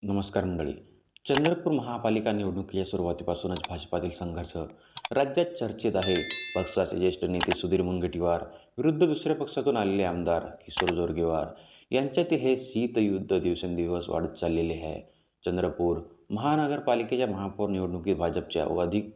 नमस्कार मंडळी. चंद्रपूर महापालिका निवडणुकीच्या सुरुवातीपासूनच भाजपातील संघर्ष राज्यात चर्चेत आहे. पक्षाचे ज्येष्ठ नेते सुधीर मुनगंटीवार विरुद्ध दुसऱ्या पक्षातून आलेले आमदार किशोर जोरगेवार यांच्यातील हे शीतयुद्ध दिवसेंदिवस वाढत चाललेले आहे. चंद्रपूर महानगरपालिकेच्या महापौर निवडणुकीत भाजपच्या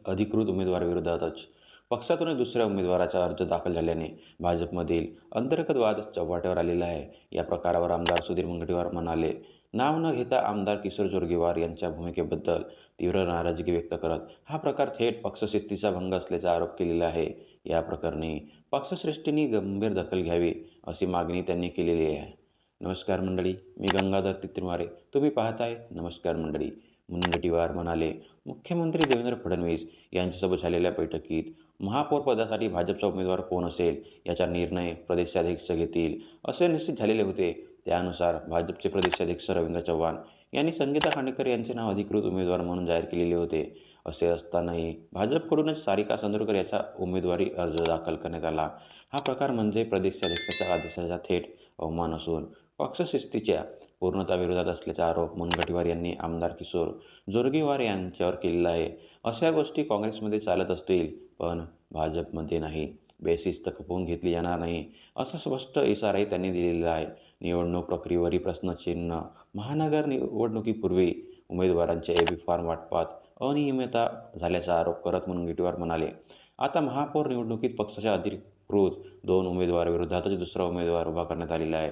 अधिकृत उमेदवाराविरोधातच पक्षातूनच दुसऱ्या उमेदवाराचा अर्ज दाखल झाल्याने भाजपमधील अंतर्गत वाद चव्हाट्यावर आलेला आहे. या प्रकारावर आमदार सुधीर मुनगंटीवार म्हणाले, नाव न घेता आमदार किशोर जोरगेवार यांच्या भूमिकेबद्दल तीव्र नाराजगी व्यक्त करत हा प्रकार थेट पक्षशिस्तीचा भंग असल्याचा आरोप केलेला आहे. या प्रकरणी पक्षश्रेष्ठींनी गंभीर दखल घ्यावी अशी मागणी त्यांनी केलेली आहे. नमस्कार मंडळी, मी गंगाधर तित्रीमारे, तुम्ही पाहताय नमस्कार मंडळी. मुनगंटीवार म्हणाले, मुख्यमंत्री देवेंद्र फडणवीस यांच्यासोबत झालेल्या बैठकीत महापौर पदासाठी भाजपचा उमेदवार कोण असेल याचा निर्णय प्रदेशाध्यक्ष घेतील असे निश्चित झालेले होते. त्यानुसार भाजपचे प्रदेशाध्यक्ष रवींद्र चव्हाण यांनी संगीता खांडेकर यांचे नाव अधिकृत उमेदवार म्हणून जाहीर केलेले होते. असे असतानाही भाजपकडूनच सारिका चंद्रकर याचा उमेदवारी अर्ज दाखल करण्यात आला. हा प्रकार म्हणजे प्रदेशाध्यक्षाच्या आदेशाचा थेट अवमान असून पक्षशिस्तीच्या पूर्णता विरोधात असल्याचा आरोप मुनगंटीवार यांनी आमदार किशोर जोरगेवार यांच्यावर केलेला आहे. अशा गोष्टी काँग्रेसमध्ये चालत असतील, पण भाजपमध्ये नाही. बेशिस्त खपवून घेतली जाणार नाही, असा स्पष्ट इशाराही त्यांनी दिलेला आहे. निवडणूक प्रक्रियेवरही प्रश्नचिन्ह. महानगर निवडणुकीपूर्वी उमेदवारांच्या एबी फॉर्म वाटपात अनियमितता झाल्याचा आरोप करत मुनगंटीवार म्हणाले, आता महापौर निवडणुकीत पक्षाच्या अधिकृत 2 उमेदवाराविरोधातच दुसरा उमेदवार उभा करण्यात आलेला आहे.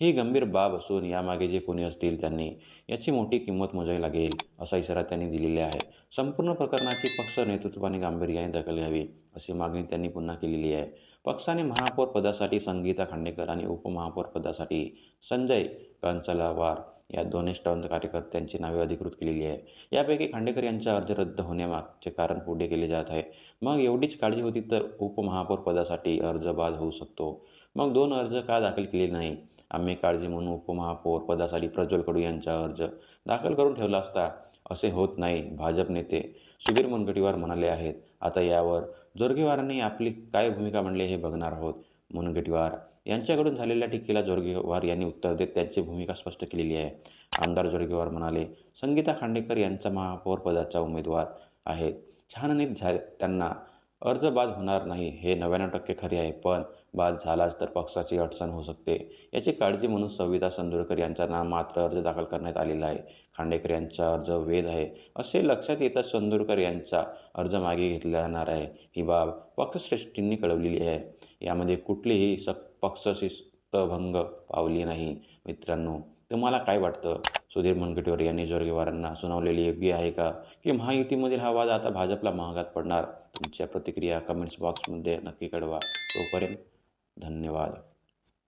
ही गंभीर बाब असून यामागे जे कोणी असतील त्यांनी याची मोठी किंमत मोजावी लागेल, असा इशारा त्यांनी दिलेला आहे. संपूर्ण प्रकरणाची पक्ष नेतृत्वाने गांभीर्याने दखल घ्यावी अशी मागणी त्यांनी पुन्हा केलेली आहे. पक्षाने महापौर पदासाठी संगीता खांडेकर आणि उपमहापौर पदासाठी संजय कंचलावार या 2 निष्ठावंत कार्यकर्त्यांची नावे अधिकृत केलेली आहे. यापैकी खांडेकर यांचा अर्ज रद्द होण्यामागचे कारण पुढे केले जात आहे. मग एवढीच काळजी होती तर उपमहापौर पदासाठी अर्ज बाद होऊ शकतो. मग 2 अर्ज का दाखल केले नाही? आम्ही काळजी म्हणून उपमहापौर पदासाठी प्रज्वल कडू यांचा अर्ज दाखल करून ठेवला असता. असे होत नाही, भाजप नेते सुधीर मुनगंटीवार म्हणाले आहेत. आता यावर जोरगेवारांनी आपली काय भूमिका मांडली हे बघणार आहोत. मुनगंटीवार यांच्याकडून झालेल्या टीकेला जोरगेवार यांनी उत्तर देत त्यांची भूमिका स्पष्ट केलेली आहे. आमदार जोरगेवार म्हणाले, संगीता खांडेकर यांचा महापौर पदाचा उमेदवार आहेत. छाननीत त्यांना अर्ज बाद होणार नाही हे 99% खरे आहे, पण बाद झालाच तर पक्षाची अडचण होऊ शकते. याची काळजी म्हणून संविता चंद्रकर यांचा नाममात्र अर्ज दाखल करण्यात आलेला आहे. खांडेकर यांचा अर्ज वैध आहे असे लक्षात येताच चंद्रकर यांचा अर्ज मागे घेतला जाणार आहे. ही बाब पक्षश्रेष्ठींनी कळवलेली आहे. यामध्ये कुठलीही पक्षशिस्तभंग पावली नाही. मित्रांनो, तुम्हाला काय वाटतं? सुधीर मुनगंटीवार यांनी जोरगेवारांना सुनावलेली योग्य आहे का? की महायुतीमधील हा वाद आता भाजपला महागात पडणार? तुमच्या प्रतिक्रिया कमेंट्स बॉक्समध्ये नक्की कळवा. तोपर्यंत धन्यवाद.